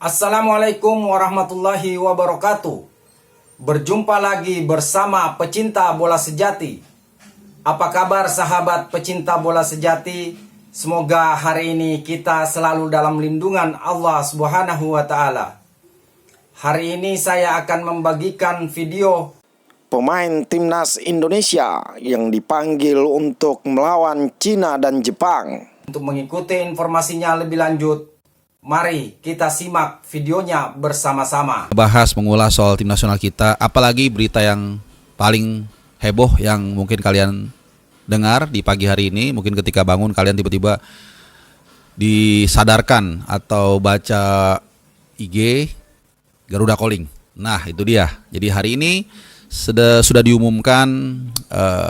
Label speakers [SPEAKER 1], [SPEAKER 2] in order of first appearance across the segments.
[SPEAKER 1] Assalamualaikum warahmatullahi wabarakatuh. Berjumpa lagi bersama pecinta bola sejati. Apa kabar sahabat pecinta bola sejati? Semoga hari ini kita selalu dalam lindungan Allah Subhanahu wa taala. Hari ini saya akan membagikan video
[SPEAKER 2] pemain timnas Indonesia yang dipanggil untuk melawan Cina dan Jepang.
[SPEAKER 1] Untuk mengikuti informasinya lebih lanjut, mari kita simak videonya bersama-sama.
[SPEAKER 3] Bahas mengulas soal tim nasional kita, apalagi berita yang paling heboh yang mungkin kalian dengar di pagi hari ini. Mungkin ketika bangun kalian tiba-tiba disadarkan atau baca IG Garuda Calling. Nah itu dia. Jadi hari ini sudah diumumkan,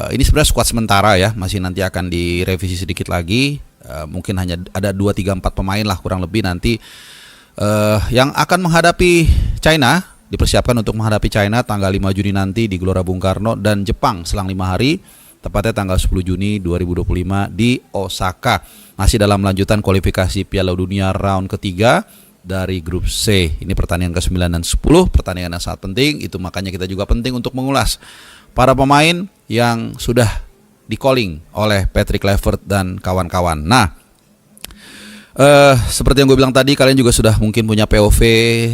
[SPEAKER 3] ini sebenarnya skuad sementara ya, masih nanti akan direvisi sedikit lagi. Mungkin hanya ada 2, 3, 4 pemain lah kurang lebih nanti yang akan menghadapi China, dipersiapkan untuk menghadapi China tanggal 5 Juni nanti di Gelora Bung Karno, dan Jepang selang 5 hari, tepatnya tanggal 10 Juni 2025 di Osaka. Masih dalam lanjutan kualifikasi Piala Dunia round ketiga dari grup C. Ini pertandingan ke-9 dan 10, pertandingan yang sangat penting. Itu makanya kita juga penting untuk mengulas para pemain yang sudah di-calling oleh Patrick Kluivert dan kawan-kawan. Nah, seperti yang gue bilang tadi, kalian juga sudah mungkin punya POV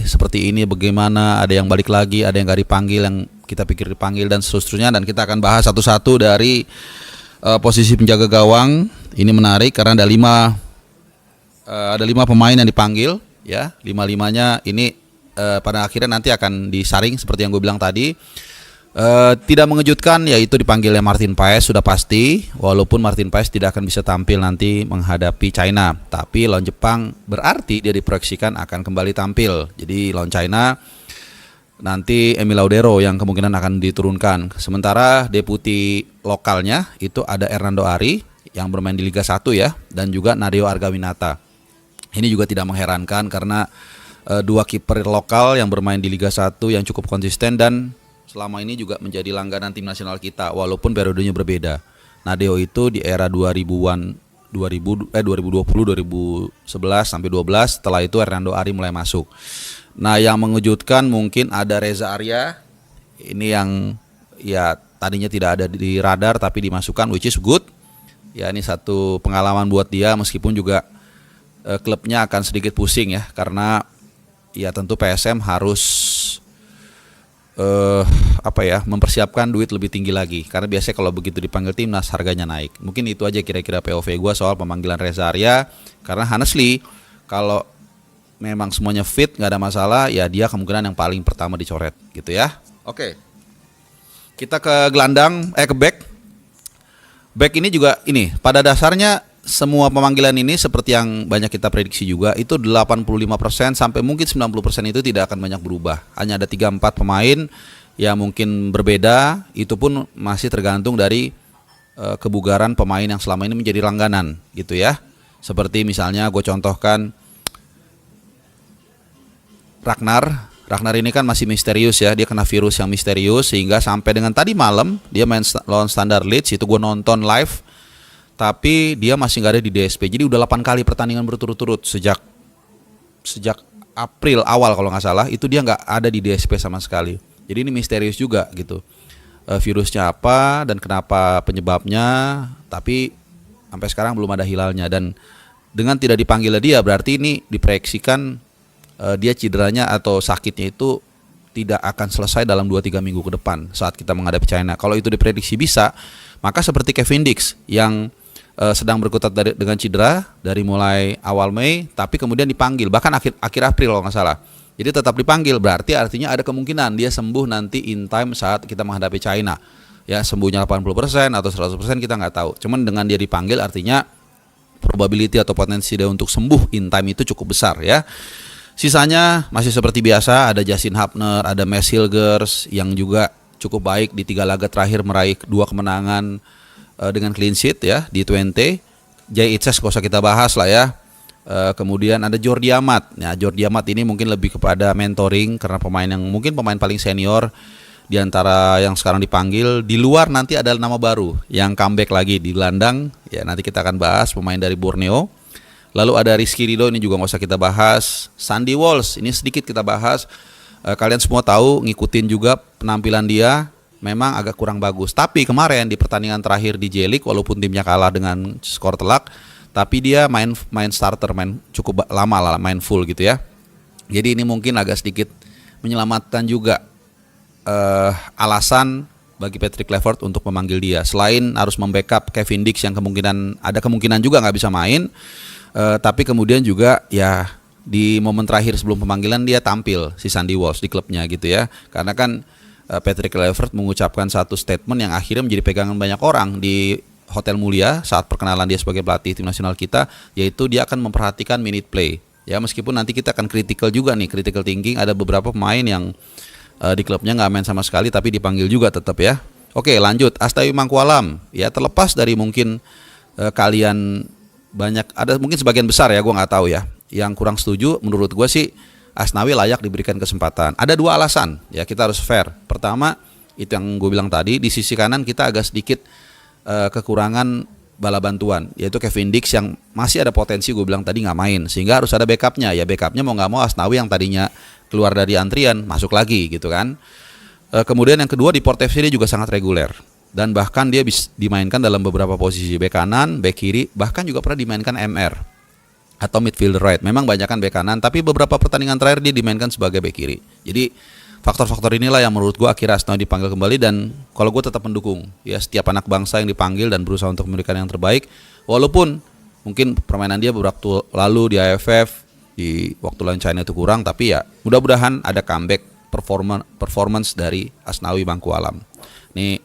[SPEAKER 3] seperti ini, bagaimana ada yang balik lagi, ada yang gak dipanggil, yang kita pikir dipanggil, dan seterusnya. Dan kita akan bahas satu-satu dari posisi penjaga gawang. Ini menarik karena ada 5 pemain yang dipanggil, ya. 5-5-nya ini pada akhirnya nanti akan disaring seperti yang gue bilang tadi. Tidak mengejutkan, yaitu dipanggilnya Martin Paes sudah pasti, walaupun Martin Paes tidak akan bisa tampil nanti menghadapi China, tapi lawan Jepang berarti dia diproyeksikan akan kembali tampil. Jadi lawan China nanti Emil Laudero yang kemungkinan akan diturunkan. Sementara deputi lokalnya itu ada Hernando Ari yang bermain di Liga 1 ya, dan juga Nadeo Argawinata. Ini juga tidak mengherankan karena 2 kiper lokal yang bermain di Liga 1 yang cukup konsisten dan selama ini juga menjadi langganan tim nasional kita, walaupun periodenya berbeda. Nadeo itu di era 2020, 2011 sampai 12, setelah itu Hernando Ari mulai masuk. Nah, yang mengejutkan mungkin ada Reza Arya. Ini yang ya tadinya tidak ada di radar tapi dimasukkan, which is good. Ya, ini satu pengalaman buat dia, meskipun juga klubnya akan sedikit pusing ya, karena ya tentu PSM harus mempersiapkan duit lebih tinggi lagi, karena biasanya kalau begitu dipanggil timnas harganya naik. Mungkin itu aja kira-kira POV gue soal pemanggilan Reza Arya, karena honestly kalau memang semuanya fit nggak ada masalah, ya dia kemungkinan yang paling pertama dicoret gitu ya. Oke, kita ke gelandang, ke back ini juga ini pada dasarnya semua pemanggilan ini seperti yang banyak kita prediksi juga, itu 85% sampai mungkin 90% itu tidak akan banyak berubah. Hanya ada 3-4 pemain yang mungkin berbeda, itu pun masih tergantung dari kebugaran pemain yang selama ini menjadi langganan gitu ya. Seperti misalnya gue contohkan Ragnar ini kan masih misterius ya, dia kena virus yang misterius sehingga sampai dengan tadi malam dia main lawan Standard Liège, itu gue nonton live, tapi dia masih nggak ada di DSP. Jadi udah 8 kali pertandingan berturut-turut sejak April awal kalau nggak salah, itu dia nggak ada di DSP sama sekali. Jadi ini misterius juga gitu, virusnya apa dan kenapa penyebabnya, tapi sampai sekarang belum ada hilalnya. Dan dengan tidak dipanggilnya dia, berarti ini diproyeksikan dia cederanya atau sakitnya itu tidak akan selesai dalam 2-3 minggu ke depan saat kita menghadapi China. Kalau itu diprediksi bisa, maka seperti Kevin Dix yang sedang berkutat dengan cedera dari mulai awal Mei, tapi kemudian dipanggil bahkan akhir April kalau nggak salah. Jadi tetap dipanggil, berarti artinya ada kemungkinan dia sembuh nanti in time saat kita menghadapi China. Ya, sembuhnya 80% atau 100% kita nggak tahu. Cuman dengan dia dipanggil artinya probability atau potensi dia untuk sembuh in time itu cukup besar ya. Sisanya masih seperti biasa, ada Justin Hapner, ada Mads Hilgers yang juga cukup baik di 3 laga terakhir, meraih 2 kemenangan dengan clean sheet ya di 20. Jay Itzes gak usah kita bahas lah ya. Kemudian ada Jordi Amat. Nah, Jordi Amat ini mungkin lebih kepada mentoring karena pemain yang mungkin pemain paling senior di antara yang sekarang dipanggil. Di luar nanti ada nama baru yang comeback lagi di gelandang. Ya, nanti kita akan bahas pemain dari Borneo. Lalu ada Rizky Ridho, ini juga nggak usah kita bahas. Sandy Walsh, ini sedikit kita bahas. Kalian semua tahu, ngikutin juga penampilan dia, memang agak kurang bagus. Tapi kemarin di pertandingan terakhir di J-League, walaupun timnya kalah dengan skor telak, tapi dia main starter, main cukup lama lah, main full gitu ya. Jadi ini mungkin agak sedikit menyelamatkan juga alasan bagi Patrick Kluivert untuk memanggil dia. Selain harus membackup Kevin Dix yang kemungkinan juga nggak bisa main, tapi kemudian juga ya di momen terakhir sebelum pemanggilan dia tampil si Sandy Walsh di klubnya gitu ya. Karena kan Patrick Kluivert mengucapkan satu statement yang akhirnya menjadi pegangan banyak orang di Hotel Mulia saat perkenalan dia sebagai pelatih tim nasional kita, yaitu dia akan memperhatikan minute play. Ya meskipun nanti kita akan critical juga nih, critical thinking, ada beberapa pemain yang di klubnya nggak main sama sekali tapi dipanggil juga tetap ya. Oke, lanjut. Astawi Mangkualam, ya terlepas dari mungkin kalian banyak, ada mungkin sebagian besar ya, gue nggak tahu ya, yang kurang setuju. Menurut gue sih Asnawi layak diberikan kesempatan. Ada dua alasan ya, kita harus fair. Pertama, itu yang gue bilang tadi, di sisi kanan kita agak sedikit kekurangan bala bantuan, yaitu Kevin Dix yang masih ada potensi, gue bilang tadi nggak main, sehingga harus ada backupnya. Ya backupnya mau nggak mau Asnawi yang tadinya keluar dari antrian masuk lagi gitu kan. Kemudian yang kedua, di Port FC dia juga sangat reguler, dan bahkan dia bisa dimainkan dalam beberapa posisi, bek kanan, bek kiri, bahkan juga pernah dimainkan MR atau midfielder right. Memang banyakkan bek kanan, tapi beberapa pertandingan terakhir dia dimainkan sebagai bek kiri. Jadi faktor-faktor inilah yang menurut gue akhirnya Asnawi dipanggil kembali, dan kalau gue tetap mendukung ya setiap anak bangsa yang dipanggil dan berusaha untuk memberikan yang terbaik, walaupun mungkin permainan dia beberapa waktu lalu di AFF, di waktu lawan China itu kurang, tapi ya mudah-mudahan ada comeback performance dari Asnawi Mangkualam. Ini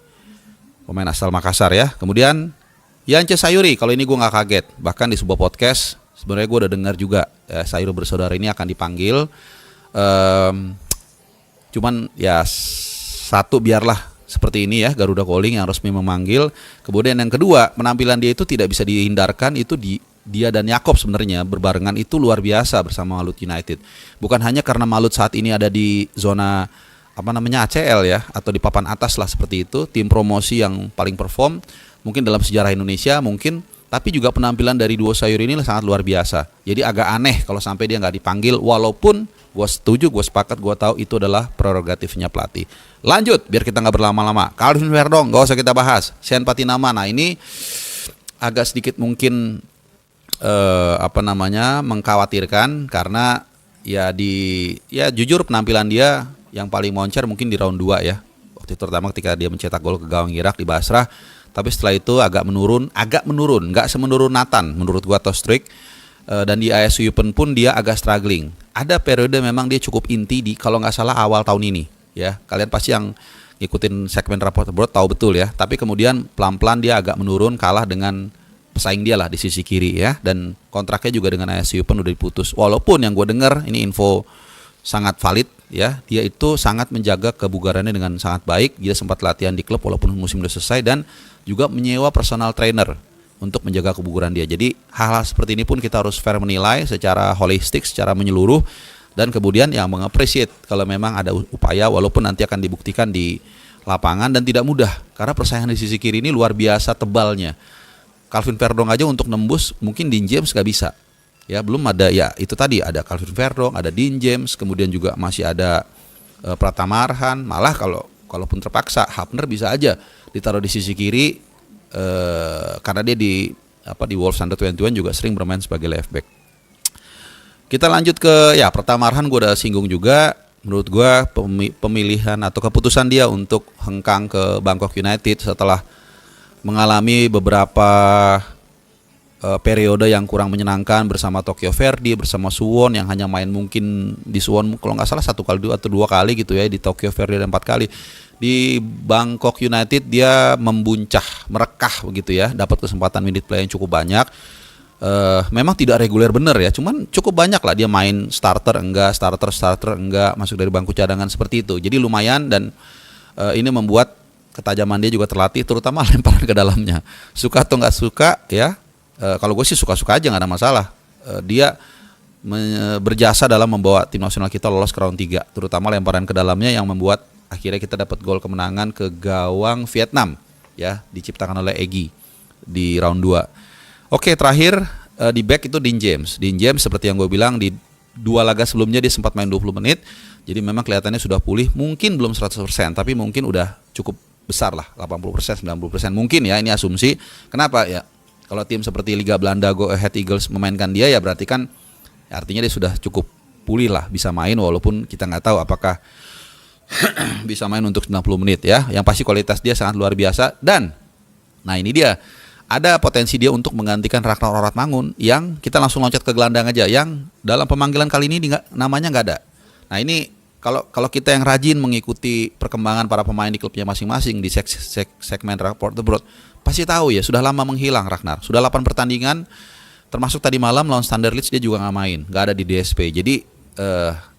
[SPEAKER 3] pemain asal Makassar ya. Kemudian Yance Sayuri, kalau ini gue nggak kaget, bahkan di sebuah podcast sebenarnya gue udah dengar juga ya, Sayuri bersaudara ini akan dipanggil. Cuman ya satu, biarlah seperti ini ya, Garuda Calling yang resmi memanggil. Kemudian yang kedua, penampilan dia itu tidak bisa dihindarkan, itu dia dan Yakob sebenarnya berbarengan itu luar biasa bersama Malut United. Bukan hanya karena Malut saat ini ada di zona ACL ya, atau di papan atas lah seperti itu, tim promosi yang paling perform mungkin dalam sejarah Indonesia mungkin, tapi juga penampilan dari duo Sayuri ini sangat luar biasa. Jadi agak aneh kalau sampai dia nggak dipanggil, walaupun gue setuju, gue sepakat, gue tahu itu adalah prerogatifnya pelatih. Lanjut, biar kita nggak berlama-lama. Calvin Verdong, nggak usah kita bahas. Sean Patinama, nah ini agak sedikit mungkin mengkhawatirkan, karena ya jujur penampilan dia yang paling moncer mungkin di round 2 ya. Waktu itu terutama ketika dia mencetak gol ke gawang Irak di Basrah, tapi setelah itu agak menurun, nggak semenurun Nathan menurut gua atau Strik. Dan di ASU Open pun dia agak struggling. Ada periode memang dia cukup inti di, kalau nggak salah awal tahun ini ya. Kalian pasti yang ngikutin segmen Raport Abroad tahu betul ya. Tapi kemudian pelan-pelan dia agak menurun, kalah dengan pesaing dia lah di sisi kiri ya. Dan kontraknya juga dengan ASU Open udah diputus. Walaupun yang gue dengar, ini info sangat valid ya, dia itu sangat menjaga kebugarannya dengan sangat baik. Dia sempat latihan di klub walaupun musim sudah selesai, dan juga menyewa personal trainer untuk menjaga kebugaran dia. Jadi hal-hal seperti ini pun kita harus fair menilai secara holistik, secara menyeluruh, dan kemudian yang mengapresiasi kalau memang ada upaya, walaupun nanti akan dibuktikan di lapangan dan tidak mudah, karena persaingan di sisi kiri ini luar biasa tebalnya. Calvin Verdong aja untuk nembus mungkin Dean James gak bisa ya, belum ada ya, itu tadi ada Calvin Verdong, ada Dean James, kemudian juga masih ada Pratama Arhan. Malah kalaupun terpaksa Hapner bisa aja ditaruh di sisi kiri, karena dia di Wolves Under 21 juga sering bermain sebagai left back. Kita lanjut ke ya Pratama Arhan, gue udah singgung juga. Menurut gue pemilihan atau keputusan dia untuk hengkang ke Bangkok United setelah mengalami beberapa periode yang kurang menyenangkan bersama Tokyo Verdy, bersama Suwon yang hanya main mungkin di Suwon kalau nggak salah 1 kali atau 2 kali gitu ya, di Tokyo Verdy dan 4 kali. Di Bangkok United dia merekah begitu ya, dapat kesempatan minute play yang cukup banyak. Memang tidak reguler bener ya, cuman cukup banyak lah dia main starter enggak, masuk dari bangku cadangan seperti itu. Jadi lumayan, dan ini membuat ketajaman dia juga terlatih, terutama lemparan ke dalamnya. Suka atau nggak suka ya, kalau gue sih suka-suka aja, nggak ada masalah. Dia berjasa dalam membawa tim nasional kita lolos ke round 3, terutama lemparan ke dalamnya yang membuat akhirnya kita dapat gol kemenangan ke gawang Vietnam ya, diciptakan oleh Egy di round 2. Oke, terakhir di back itu Dean James. Dean James seperti yang gue bilang di 2 laga sebelumnya dia sempat main 20 menit. Jadi memang kelihatannya sudah pulih, mungkin belum 100%, tapi mungkin udah cukup besar lah, 80%, 90% mungkin ya, ini asumsi. Kenapa ya? Kalau tim seperti Liga Belanda Go Ahead Eagles memainkan dia ya berarti kan ya artinya dia sudah cukup pulih lah, bisa main walaupun kita nggak tahu apakah bisa main untuk 90 menit ya. Yang pasti kualitas dia sangat luar biasa dan nah ini dia. Ada potensi dia untuk menggantikan Ragnar Oratmangun yang kita langsung loncat ke gelandang aja yang dalam pemanggilan kali ini namanya nggak ada. Nah ini kalau kita yang rajin mengikuti perkembangan para pemain di klubnya masing-masing di segmen Report the Broad pasti tahu ya sudah lama menghilang Ragnar. Sudah 8 pertandingan termasuk tadi malam lawan Standard Liège dia juga nggak main, nggak ada di DSP. Jadi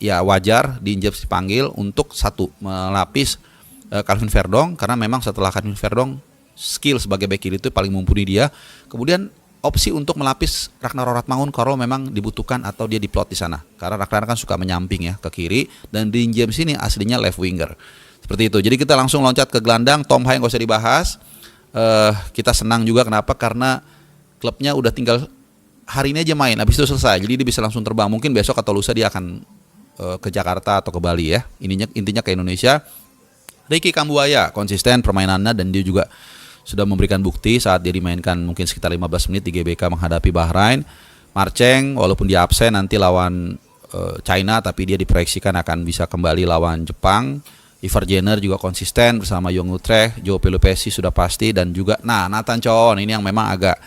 [SPEAKER 3] ya wajar Dean James dipanggil untuk satu melapis Calvin Verdong karena memang setelah Calvin Verdong skill sebagai back kiri itu paling mumpuni dia. Kemudian opsi untuk melapis Ragnar Oratmangun kalau memang dibutuhkan atau dia diplot di sana. Karena Ragnar kan suka menyamping ya ke kiri dan Dean James ini aslinya left winger. Seperti itu. Jadi kita langsung loncat ke gelandang. Tom Hai nggak usah dibahas. Kita senang juga kenapa? Karena klubnya udah tinggal hari ini aja main. Habis itu selesai. Jadi dia bisa langsung terbang. Mungkin besok atau lusa dia akan ke Jakarta atau ke Bali ya. Intinya ke Indonesia. Ricky Kambuaya konsisten permainannya dan dia juga sudah memberikan bukti saat dia dimainkan mungkin sekitar 15 menit di GBK menghadapi Bahrain. Marcheng walaupun dia absen nanti lawan China tapi dia diproyeksikan akan bisa kembali lawan Jepang. Ivar Jenner juga konsisten bersama Young Utrecht. Joe Pelupesi sudah pasti dan juga Nathan Choon ini yang memang agak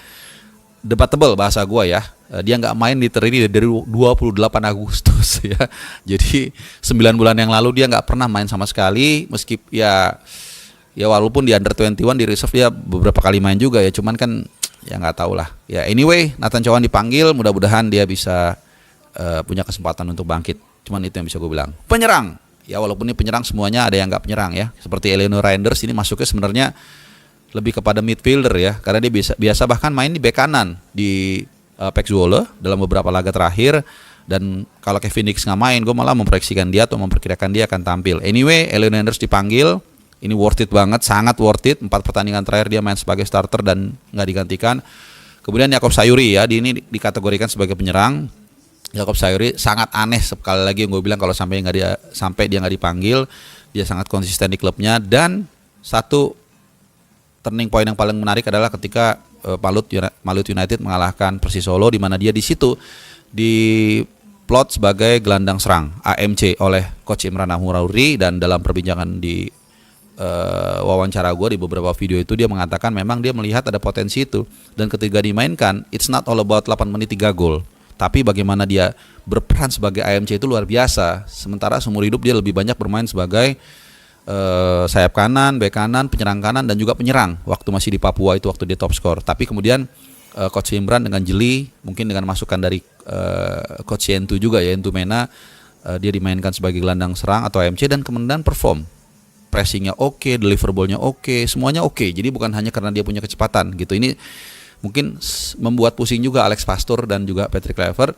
[SPEAKER 3] debatable bahasa gua ya. Dia nggak main literally dari 28 Agustus ya. Jadi 9 bulan yang lalu dia nggak pernah main sama sekali meskipun ya walaupun di under 21 di reserve dia beberapa kali main juga ya, cuman kan ya nggak tahu lah. Ya anyway, Nathan Choon dipanggil, mudah-mudahan dia bisa punya kesempatan untuk bangkit. Cuman itu yang bisa gue bilang. Penyerang, ya walaupun ini penyerang semuanya ada yang nggak penyerang ya. Seperti Eleanor Reinders ini masuknya sebenarnya lebih kepada midfielder ya, karena dia biasa bahkan main di bek kanan di PEC Zwolle dalam beberapa laga terakhir. Dan kalau Kevin Dix nggak main, gue malah memproyeksikan dia atau memperkirakan dia akan tampil. Anyway, Eleanor Reinders dipanggil. Ini worth it banget, sangat worth it. 4 pertandingan terakhir dia main sebagai starter dan nggak digantikan. Kemudian Jakob Sayuri ya, ini dikategorikan sebagai penyerang. Jakob Sayuri sangat aneh sekali lagi yang gue bilang kalau sampai dia nggak dipanggil, dia sangat konsisten di klubnya. Dan satu turning point yang paling menarik adalah ketika Malut United mengalahkan Persis Solo di mana dia di situ diplot sebagai gelandang serang AMC oleh Coach Imran Ahmurauri dan dalam perbincangan di wawancara gue di beberapa video itu dia mengatakan memang dia melihat ada potensi itu dan ketika dimainkan it's not all about 8 menit 3 gol tapi bagaimana dia berperan sebagai AMC itu luar biasa. Sementara seumur hidup dia lebih banyak bermain sebagai sayap kanan, bek kanan, penyerang kanan dan juga penyerang waktu masih di Papua itu waktu dia top skor. Tapi kemudian Coach Imran dengan jeli mungkin dengan masukan dari Coach Yentu juga ya, Yentu Mena, dia dimainkan sebagai gelandang serang atau AMC dan kemudian perform. Pressingnya oke, deliverable-nya oke, semuanya oke. Jadi bukan hanya karena dia punya kecepatan gitu. Ini mungkin membuat pusing juga Alex Pastor dan juga Patrick Kluivert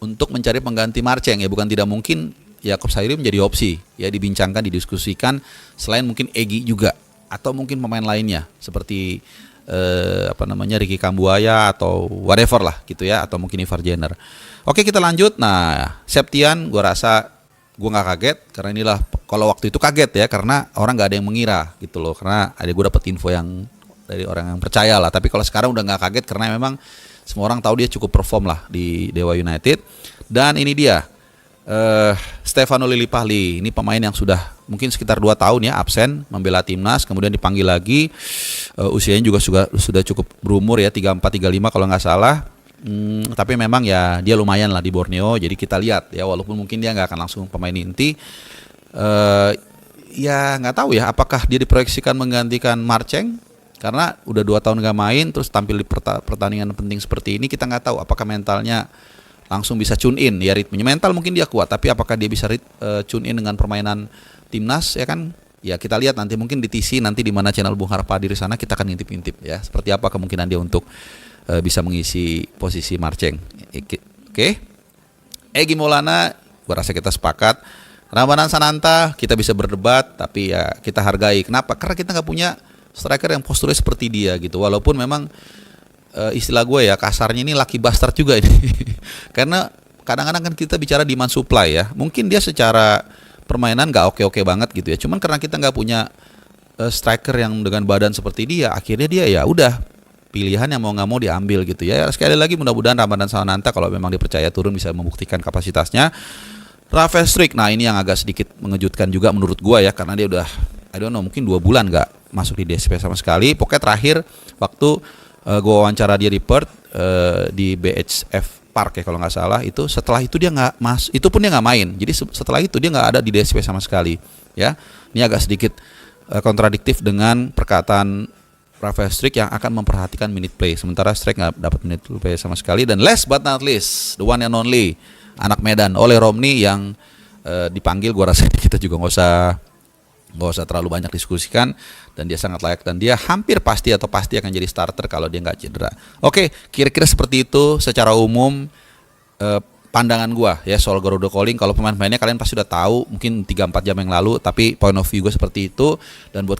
[SPEAKER 3] untuk mencari pengganti Marcheng ya. Bukan tidak mungkin Jakob Sayuri menjadi opsi ya, dibincangkan, didiskusikan selain mungkin Egy juga atau mungkin pemain lainnya seperti Ricky Kambuaya atau whatever lah gitu ya, atau mungkin Ivar Jenner. Oke, kita lanjut. Nah, Septian gue rasa gue nggak kaget karena inilah kalau waktu itu kaget ya karena orang nggak ada yang mengira gitu loh, karena ada gue dapet info yang dari orang yang percaya lah. Tapi kalau sekarang udah nggak kaget karena memang semua orang tahu dia cukup perform lah di Dewa United. Dan ini dia Stefano Lillipali, ini pemain yang sudah mungkin sekitar 2 tahun ya absen membela timnas, kemudian dipanggil lagi. Usianya juga sudah cukup berumur ya, 34-35 kalau nggak salah. Tapi memang ya dia lumayan lah di Borneo, jadi kita lihat ya walaupun mungkin dia nggak akan langsung pemain inti. Ya nggak tahu ya apakah dia diproyeksikan menggantikan Marcheng karena udah 2 tahun nggak main terus tampil di pertandingan penting seperti ini. Kita nggak tahu apakah mentalnya langsung bisa tune in ya, ritmenya mental mungkin dia kuat tapi apakah dia bisa tune in dengan permainan timnas ya kan. Ya kita lihat nanti mungkin di TC nanti di mana channel Bung Harpadi di sana kita akan ngintip-ngintip ya seperti apa kemungkinan dia untuk bisa mengisi posisi Marcheng. Oke. Egy Maulana, gua rasa kita sepakat. Ramadan Sananta kita bisa berdebat tapi ya kita hargai. Kenapa? Karena kita nggak punya striker yang posturnya seperti dia gitu. Walaupun memang istilah gue ya kasarnya ini lucky bastard juga ini. Karena kadang-kadang kan kita bicara demand supply ya. Mungkin dia secara permainan nggak oke-oke banget gitu ya. Cuman karena kita nggak punya striker yang dengan badan seperti dia, akhirnya dia ya udah pilihan yang mau nggak mau diambil gitu ya. Sekali lagi mudah-mudahan Ramadan Sananta kalau memang dipercaya turun bisa membuktikan kapasitasnya. Rafael Struijk, nah ini yang agak sedikit mengejutkan juga menurut gua ya, karena dia udah I don't know mungkin 2 bulan nggak masuk di DSP sama sekali. Pokoknya terakhir waktu gua wawancara dia di Perth di BHF Park ya kalau nggak salah, itu setelah itu dia nggak itu pun dia nggak main. Jadi setelah itu dia nggak ada di DSP sama sekali ya. Ini agak sedikit kontradiktif dengan perkataan Rafael Struijk yang akan memperhatikan minute play, sementara Struijk nggak dapat minute play sama sekali. Dan last but not least, the one and only anak Medan, Ole Romni yang dipanggil, gua rasa kita juga nggak usah terlalu banyak diskusikan, dan dia sangat layak dan dia hampir pasti akan jadi starter kalau dia nggak cedera. Oke, kira-kira seperti itu secara umum pandangan gua ya soal Garuda Calling. Kalau pemain-pemainnya kalian pasti udah tahu mungkin 3-4 jam yang lalu, tapi point of view gue seperti itu. Dan buat